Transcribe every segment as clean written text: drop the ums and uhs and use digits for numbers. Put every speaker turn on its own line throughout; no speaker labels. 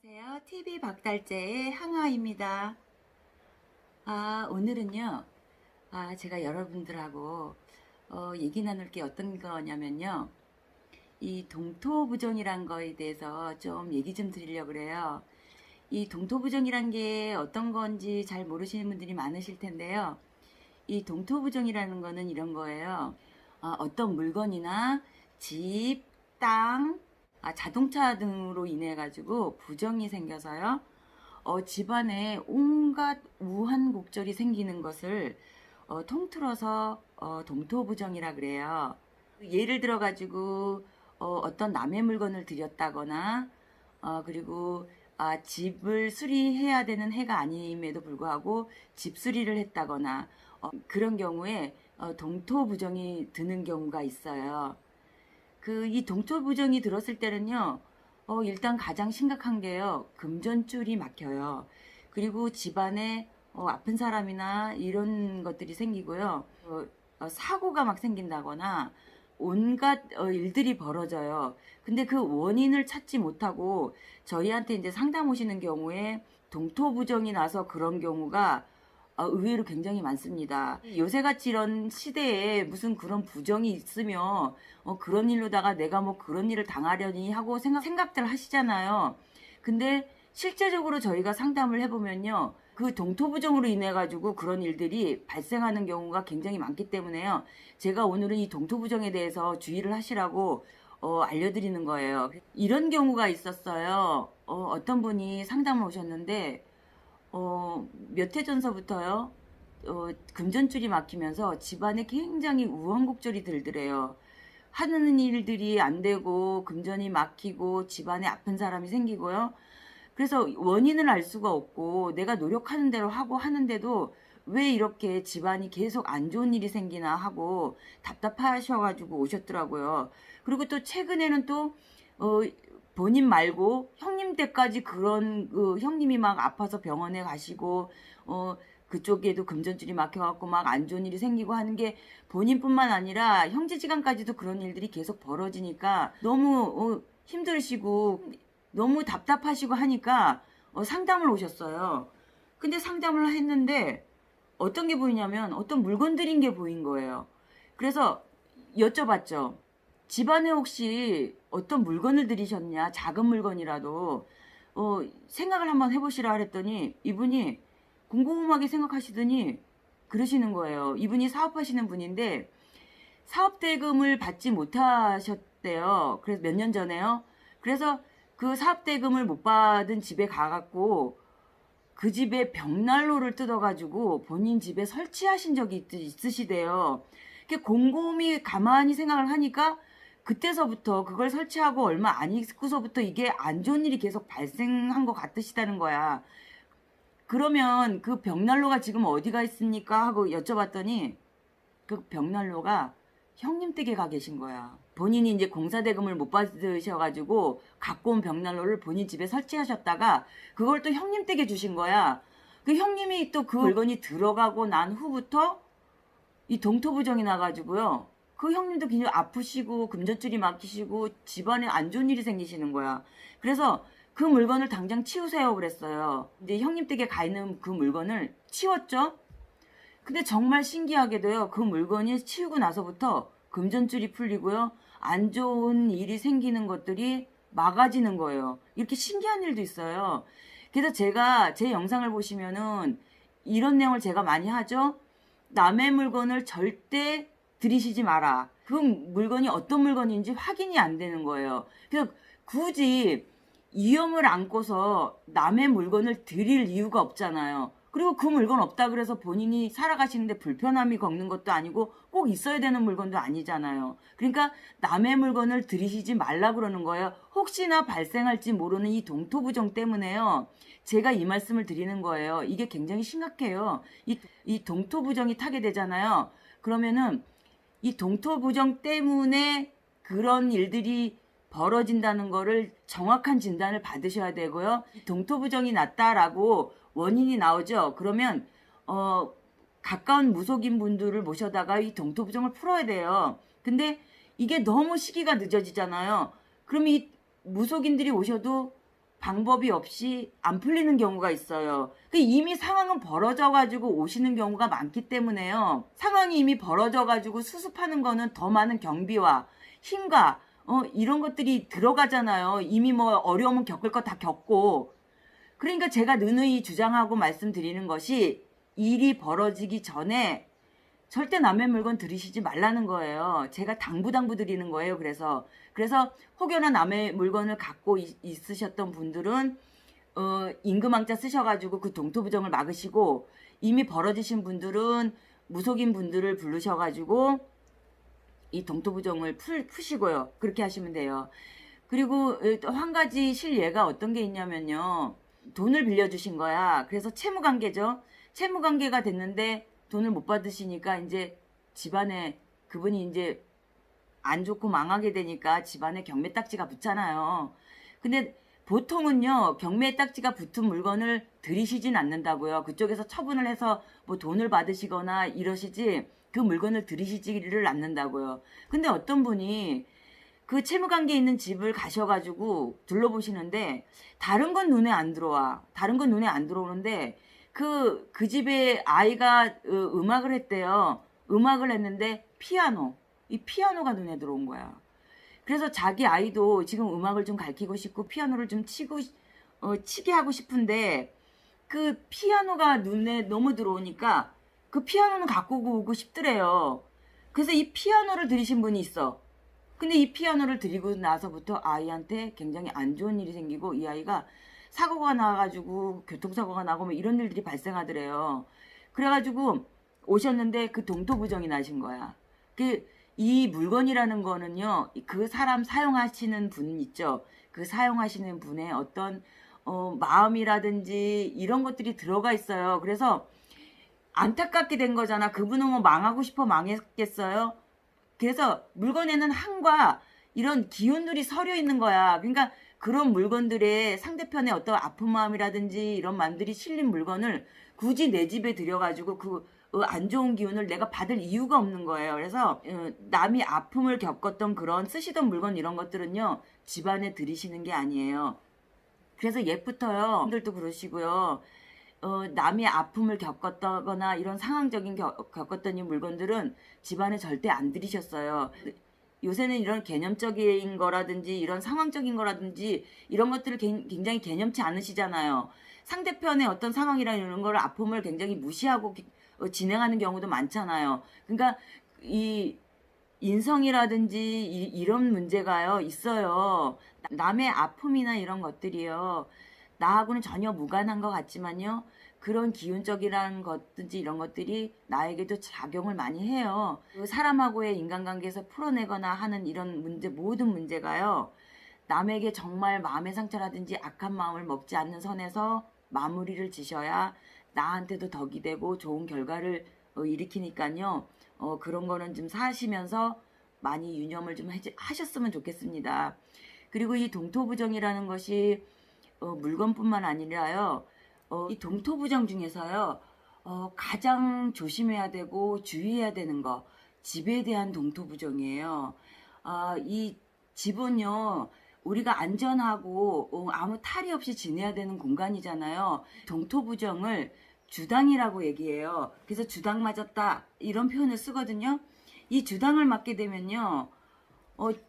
안녕하세요. TV 박달재의 항아입니다. 오늘은요, 제가 여러분들하고 얘기 나눌 게 어떤 거냐면요. 이 동토부정이란 거에 대해서 좀 얘기 좀 드리려고 그래요. 이 동토부정이란 게 어떤 건지 잘 모르시는 분들이 많으실 텐데요. 이 동토부정이라는 거는 이런 거예요. 어떤 물건이나 집, 땅, 자동차 등으로 인해 가지고 부정이 생겨서요. 집안에 온갖 우한곡절이 생기는 것을 통틀어서 동토부정이라 그래요. 예를 들어 가지고 어떤 남의 물건을 들였다거나 그리고 집을 수리해야 되는 해가 아님에도 불구하고 집 수리를 했다거나 그런 경우에 동토부정이 드는 경우가 있어요. 이 동토부정이 들었을 때는요, 일단 가장 심각한 게요, 금전줄이 막혀요. 그리고 집안에 아픈 사람이나 이런 것들이 생기고요, 사고가 막 생긴다거나 온갖 일들이 벌어져요. 근데 그 원인을 찾지 못하고 저희한테 이제 상담 오시는 경우에 동토부정이 나서 그런 경우가 의외로 굉장히 많습니다. 요새같이 이런 시대에 무슨 그런 부정이 있으며 그런 일로다가 내가 뭐 그런 일을 당하려니 하고 생각들 하시잖아요. 근데 실제적으로 저희가 상담을 해보면요. 그 동토부정으로 인해 가지고 그런 일들이 발생하는 경우가 굉장히 많기 때문에요. 제가 오늘은 이 동토부정에 대해서 주의를 하시라고 알려드리는 거예요. 이런 경우가 있었어요. 어떤 분이 상담을 오셨는데 몇 해 전서부터요, 금전줄이 막히면서 집안에 굉장히 우환곡절이 들더래요. 하는 일들이 안 되고, 금전이 막히고, 집안에 아픈 사람이 생기고요. 그래서 원인을 알 수가 없고, 내가 노력하는 대로 하고 하는데도 왜 이렇게 집안이 계속 안 좋은 일이 생기나 하고 답답하셔가지고 오셨더라고요. 그리고 또 최근에는 또, 본인 말고 형님 때까지 그런 형님이 막 아파서 병원에 가시고 그쪽에도 금전줄이 막혀갖고 막 안 좋은 일이 생기고 하는 게 본인뿐만 아니라 형제지간까지도 그런 일들이 계속 벌어지니까 너무 힘들으시고 너무 답답하시고 하니까 상담을 오셨어요. 근데 상담을 했는데 어떤 게 보이냐면 어떤 물건들인 게 보인 거예요. 그래서 여쭤봤죠. 집안에 혹시 어떤 물건을 들이셨냐, 작은 물건이라도 생각을 한번 해보시라 그랬더니 이분이 곰곰하게 생각하시더니 그러시는 거예요. 이분이 사업하시는 분인데 사업대금을 받지 못하셨대요. 그래서 몇 년 전에요. 그래서 그 사업대금을 못 받은 집에 가갖고 그 집에 벽난로를 뜯어가지고 본인 집에 설치하신 적이 있으시대요. 곰곰이 가만히 생각을 하니까 그때서부터 그걸 설치하고 얼마 안 있고서부터 이게 안 좋은 일이 계속 발생한 것 같으시다는 거야. 그러면 그 벽난로가 지금 어디가 있습니까? 하고 여쭤봤더니 그 벽난로가 형님 댁에 가 계신 거야. 본인이 이제 공사대금을 못 받으셔가지고 갖고 온 벽난로를 본인 집에 설치하셨다가 그걸 또 형님 댁에 주신 거야. 그 형님이 또 그 물건이 들어가고 난 후부터 이 동토부정이 나가지고요. 그 형님도 굉장히 아프시고 금전줄이 막히시고 집안에 안 좋은 일이 생기시는 거야. 그래서 그 물건을 당장 치우세요 그랬어요. 이제 형님 댁에 가 있는 그 물건을 치웠죠. 근데 정말 신기하게도요. 그 물건이 치우고 나서부터 금전줄이 풀리고요. 안 좋은 일이 생기는 것들이 막아지는 거예요. 이렇게 신기한 일도 있어요. 그래서 제가 제 영상을 보시면은 이런 내용을 제가 많이 하죠. 남의 물건을 절대 들이시지 마라. 그 물건이 어떤 물건인지 확인이 안 되는 거예요. 그래서 굳이 위험을 안고서 남의 물건을 들일 이유가 없잖아요. 그리고 그 물건 없다 그래서 본인이 살아가시는데 불편함이 겪는 것도 아니고 꼭 있어야 되는 물건도 아니잖아요. 그러니까 남의 물건을 들이시지 말라 그러는 거예요. 혹시나 발생할지 모르는 이 동토부정 때문에요. 제가 이 말씀을 드리는 거예요. 이게 굉장히 심각해요. 이 동토부정이 타게 되잖아요. 그러면은 이 동토부정 때문에 그런 일들이 벌어진다는 거를 정확한 진단을 받으셔야 되고요. 동토부정이 났다라고 원인이 나오죠. 그러면 가까운 무속인 분들을 모셔다가 이 동토부정을 풀어야 돼요. 근데 이게 너무 시기가 늦어지잖아요. 그럼 이 무속인들이 오셔도 방법이 없이 안 풀리는 경우가 있어요. 이미 상황은 벌어져 가지고 오시는 경우가 많기 때문에요. 상황이 이미 벌어져 가지고 수습하는 거는 더 많은 경비와 힘과 이런 것들이 들어가잖아요. 이미 뭐 어려움은 겪을 거 다 겪고. 그러니까 제가 느느이 주장하고 말씀드리는 것이 일이 벌어지기 전에 절대 남의 물건 들이시지 말라는 거예요. 제가 당부 드리는 거예요. 그래서 혹여나 남의 물건을 갖고 있으셨던 분들은 임금왕자 쓰셔가지고 그 동토부정을 막으시고, 이미 벌어지신 분들은 무속인 분들을 부르셔가지고 이 동토부정을 푸시고요. 그렇게 하시면 돼요. 그리고 또 한 가지 실예가 어떤 게 있냐면요. 돈을 빌려주신 거야. 그래서 채무관계죠. 채무관계가 됐는데 돈을 못 받으시니까 이제 집안에 그분이 이제 안 좋고 망하게 되니까 집안에 경매 딱지가 붙잖아요. 근데 보통은요, 경매 딱지가 붙은 물건을 들이시진 않는다고요. 그쪽에서 처분을 해서 뭐 돈을 받으시거나 이러시지 그 물건을 들이시지를 않는다고요. 근데 어떤 분이 그 채무관계에 있는 집을 가셔가지고 둘러보시는데 다른 건 눈에 안 들어와. 다른 건 눈에 안 들어오는데 그 집에 아이가 음악을 했대요. 음악을 했는데 피아노. 이 피아노가 눈에 들어온 거야. 그래서 자기 아이도 지금 음악을 좀 가르치고 싶고 피아노를 좀 치게 하고 싶은데 그 피아노가 눈에 너무 들어오니까 그 피아노는 갖고 오고 싶더래요. 그래서 이 피아노를 들이신 분이 있어. 근데 이 피아노를 들이고 나서부터 아이한테 굉장히 안 좋은 일이 생기고 이 아이가 사고가 나가지고 교통사고가 나고 뭐 이런 일들이 발생하더래요. 그래가지고 오셨는데 그 동토부정이 나신 거야. 이 물건이라는 거는요, 그 사람 사용하시는 분 있죠. 그 사용하시는 분의 어떤 마음이라든지 이런 것들이 들어가 있어요. 그래서 안타깝게 된 거잖아. 그분은 뭐 망하고 싶어 망했겠어요? 그래서 물건에는 한과 이런 기운들이 서려 있는 거야. 그러니까 그런 물건들의 상대편의 어떤 아픈 마음이라든지 이런 마음들이 실린 물건을 굳이 내 집에 들여가지고 그 안 좋은 기운을 내가 받을 이유가 없는 거예요. 그래서 남이 아픔을 겪었던 그런 쓰시던 물건 이런 것들은요, 집안에 들이시는 게 아니에요. 그래서 옛부터요, 분들도 그러시고요. 남이 아픔을 겪었거나 이런 상황적인 겪었던 이 물건들은 집안에 절대 안 들이셨어요. 요새는 이런 개념적인 거라든지 이런 상황적인 거라든지 이런 것들을 굉장히 개념치 않으시잖아요. 상대편의 어떤 상황이나 이런 거를 아픔을 굉장히 무시하고 진행하는 경우도 많잖아요. 그러니까 이 인성이라든지 이런 문제가요 있어요. 남의 아픔이나 이런 것들이요, 나하고는 전혀 무관한 것 같지만요, 그런 기운적이라는 것든지 이런 것들이 나에게도 작용을 많이 해요. 그 사람하고의 인간관계에서 풀어내거나 하는 이런 문제, 모든 문제가요, 남에게 정말 마음의 상처라든지 악한 마음을 먹지 않는 선에서 마무리를 지셔야 나한테도 덕이 되고 좋은 결과를 일으키니까요. 그런 거는 좀 사시면서 많이 유념을 좀 하셨으면 좋겠습니다. 그리고 이 동토부정이라는 것이 물건뿐만 아니라요, 이 동토부정 중에서요, 가장 조심해야 되고 주의해야 되는 거, 집에 대한 동토부정이에요. 이 집은요, 우리가 안전하고 아무 탈이 없이 지내야 되는 공간이잖아요. 동토부정을 주당이라고 얘기해요. 그래서 주당 맞았다 이런 표현을 쓰거든요. 이 주당을 맞게 되면요,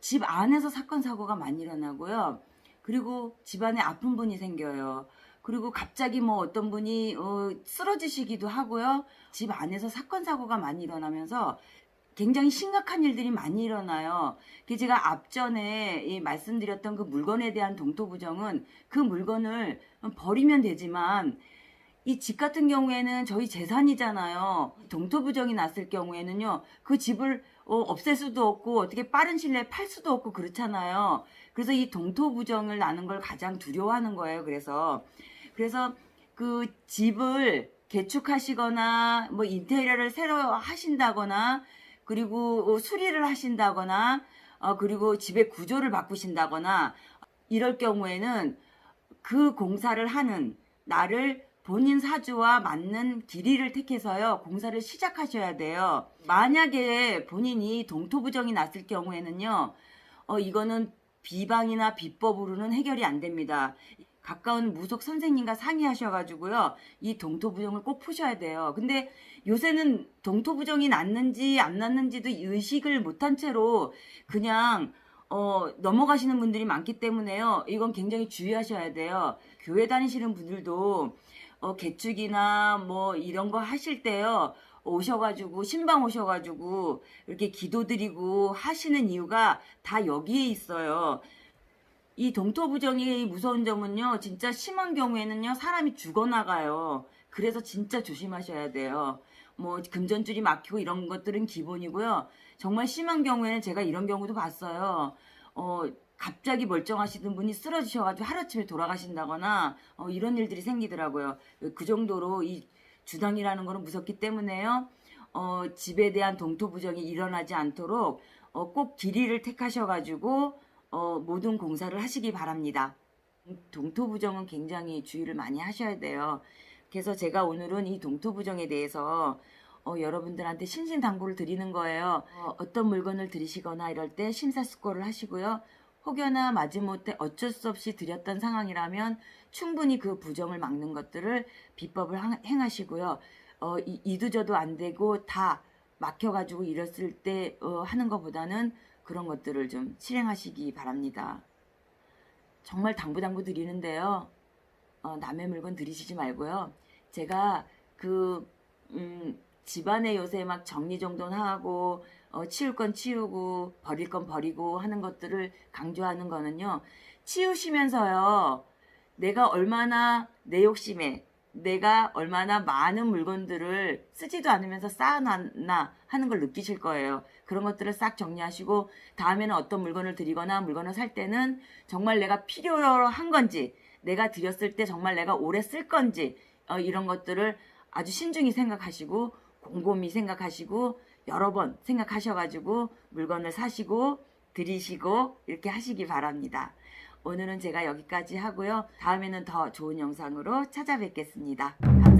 집 안에서 사건 사고가 많이 일어나고요. 그리고 집안에 아픈 분이 생겨요. 그리고 갑자기 뭐 어떤 분이 쓰러지시기도 하고요. 집 안에서 사건 사고가 많이 일어나면서 굉장히 심각한 일들이 많이 일어나요. 제가 앞전에 말씀드렸던 그 물건에 대한 동토부정은 그 물건을 버리면 되지만 이 집 같은 경우에는 저희 재산이잖아요. 동토부정이 났을 경우에는요, 그 집을 없앨 수도 없고 어떻게 빠른 시일 내에 팔 수도 없고 그렇잖아요. 그래서 이 동토부정을 나는 걸 가장 두려워하는 거예요. 그래서 그 집을 개축하시거나 뭐 인테리어를 새로 하신다거나 그리고 수리를 하신다거나 그리고 집의 구조를 바꾸신다거나 이럴 경우에는 그 공사를 하는 날을 본인 사주와 맞는 길이를 택해서요, 공사를 시작하셔야 돼요. 만약에 본인이 동토부정이 났을 경우에는요, 이거는 비방이나 비법으로는 해결이 안 됩니다. 가까운 무속 선생님과 상의하셔가지고요. 이 동토부정을 꼭 푸셔야 돼요. 근데 요새는 동토부정이 났는지 안 났는지도 의식을 못한 채로 그냥 넘어가시는 분들이 많기 때문에요. 이건 굉장히 주의하셔야 돼요. 교회 다니시는 분들도 개축이나 뭐 이런 거 하실 때요. 오셔가지고 신방 오셔가지고 이렇게 기도드리고 하시는 이유가 다 여기에 있어요. 이 동토부정이 무서운 점은요, 진짜 심한 경우에는요, 사람이 죽어나가요. 그래서 진짜 조심하셔야 돼요. 뭐, 금전줄이 막히고 이런 것들은 기본이고요. 정말 심한 경우에는 제가 이런 경우도 봤어요. 갑자기 멀쩡하시던 분이 쓰러지셔가지고 하루아침에 돌아가신다거나, 이런 일들이 생기더라고요. 그 정도로 이 주당이라는 거는 무섭기 때문에요. 집에 대한 동토부정이 일어나지 않도록, 꼭 길이를 택하셔가지고, 모든 공사를 하시기 바랍니다. 동토부정은 굉장히 주의를 많이 하셔야 돼요. 그래서 제가 오늘은 이 동토부정에 대해서 여러분들한테 신신당부를 드리는 거예요. 어떤 물건을 들이시거나 이럴 때 심사숙고를 하시고요. 혹여나 마지못해 어쩔 수 없이 드렸던 상황이라면 충분히 그 부정을 막는 것들을 비법을 행하시고요. 이도저도 안 되고 다 막혀가지고 이랬을 때 하는 것보다는 그런 것들을 좀 실행하시기 바랍니다. 정말 당부 드리는데요. 남의 물건 들이시지 말고요. 제가 집안에 요새 막 정리정돈하고 치울 건 치우고 버릴 건 버리고 하는 것들을 강조하는 거는요. 치우시면서요. 내가 얼마나 내 욕심에 내가 얼마나 많은 물건들을 쓰지도 않으면서 쌓아놨나 하는 걸 느끼실 거예요. 그런 것들을 싹 정리하시고 다음에는 어떤 물건을 드리거나 물건을 살 때는 정말 내가 필요한 건지 내가 드렸을 때 정말 내가 오래 쓸 건지 이런 것들을 아주 신중히 생각하시고 곰곰이 생각하시고 여러 번 생각하셔가지고 물건을 사시고 드리시고 이렇게 하시기 바랍니다. 오늘은 제가 여기까지 하고요. 다음에는 더 좋은 영상으로 찾아뵙겠습니다. 감사합니다.